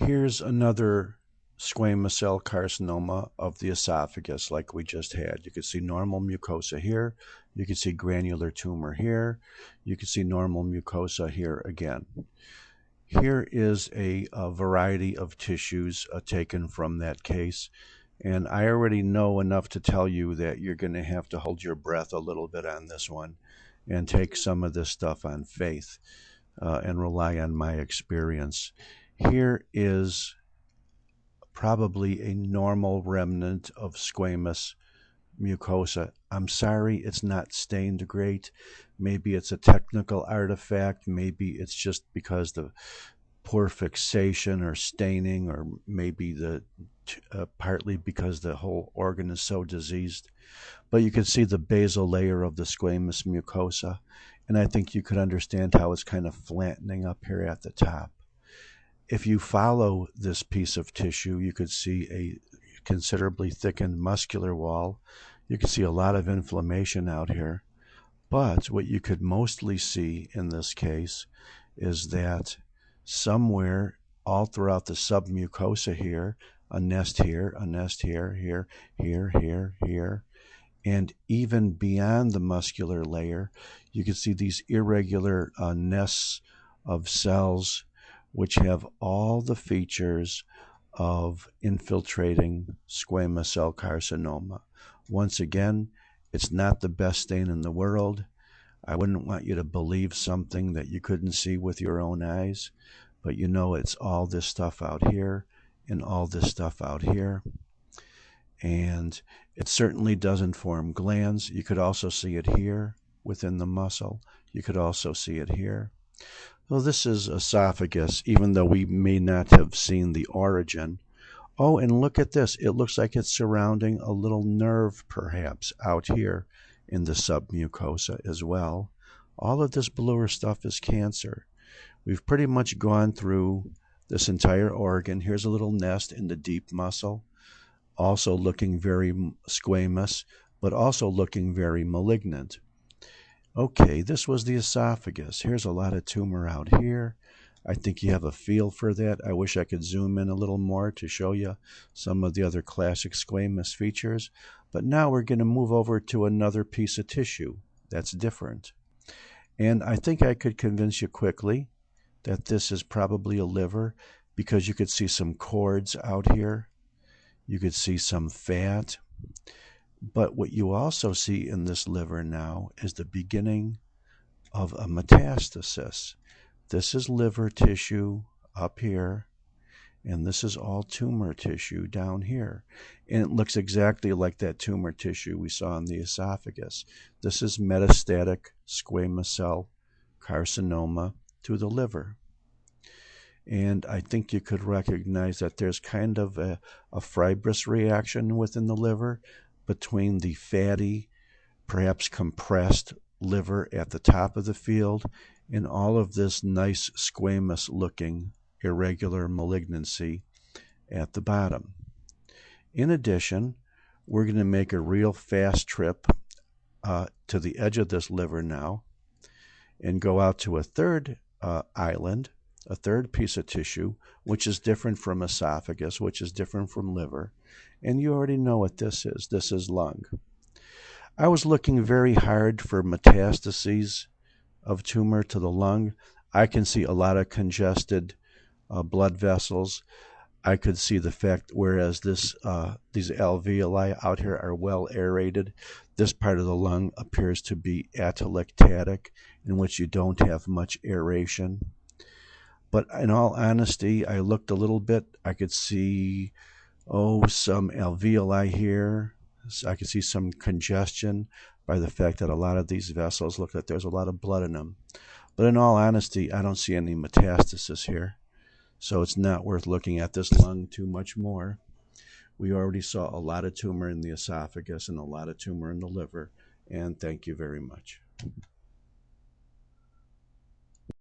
Here's another squamous cell carcinoma of the esophagus like we just had. You can see normal mucosa here. You can see granular tumor here. You can see normal mucosa here again. Here is a variety of tissues taken from that case. And I already know enough to tell you that you're going to have to hold your breath a little bit on this one and take some of this stuff on faith and rely on my experience. Here is probably a normal remnant of squamous mucosa. I'm sorry it's not stained great. Maybe it's a technical artifact. Maybe it's just because the poor fixation or staining, or maybe partly because the whole organ is so diseased. But you can see the basal layer of the squamous mucosa, and I think you could understand how it's kind of flattening up here at the top. If you follow this piece of tissue, you could see a considerably thickened muscular wall. You can see a lot of inflammation out here. But what you could mostly see in this case is that somewhere all throughout the submucosa here, a nest here, a nest here, here, here, here, here, and even beyond the muscular layer, you can see these irregular nests of cells which have all the features of infiltrating squamous cell carcinoma. Once again, it's not the best stain in the world. I wouldn't want you to believe something that you couldn't see with your own eyes, but you know it's all this stuff out here and all this stuff out here. And it certainly doesn't form glands. You could also see it here within the muscle. You could also see it here. Well, this is esophagus, even though we may not have seen the origin. Oh, and look at this. It looks like it's surrounding a little nerve, perhaps, out here in the submucosa as well. All of this bluer stuff is cancer. We've pretty much gone through this entire organ. Here's a little nest in the deep muscle, also looking very squamous, but also looking very malignant. Okay, this was the esophagus. Here's a lot of tumor out here. I think you have a feel for that. I wish I could zoom in a little more to show you some of the other classic squamous features. But now we're going to move over to another piece of tissue that's different. And I think I could convince you quickly that this is probably a liver, because you could see some cords out here. You could see some fat. But what you also see in this liver now is the beginning of a metastasis. This is liver tissue up here, and this is all tumor tissue down here. And it looks exactly like that tumor tissue we saw in the esophagus. This is metastatic squamous cell carcinoma to the liver. And I think you could recognize that there's kind of a fibrous reaction within the liver between the fatty, perhaps compressed liver at the top of the field and all of this nice squamous looking irregular malignancy at the bottom. In addition, we're going to make a real fast trip to the edge of this liver now and go out to a third island, a third piece of tissue, which is different from esophagus, which is different from liver. And you already know what this is. This is lung. I was looking very hard for metastases of tumor to the lung. I can see a lot of congested blood vessels. I could see the fact, whereas these alveoli out here are well aerated, this part of the lung appears to be atelectatic, in which you don't have much aeration. But in all honesty, I looked a little bit. I could see, some alveoli here. I could see some congestion by the fact that a lot of these vessels look like there's a lot of blood in them. But in all honesty, I don't see any metastasis here. So it's not worth looking at this lung too much more. We already saw a lot of tumor in the esophagus and a lot of tumor in the liver. And thank you very much.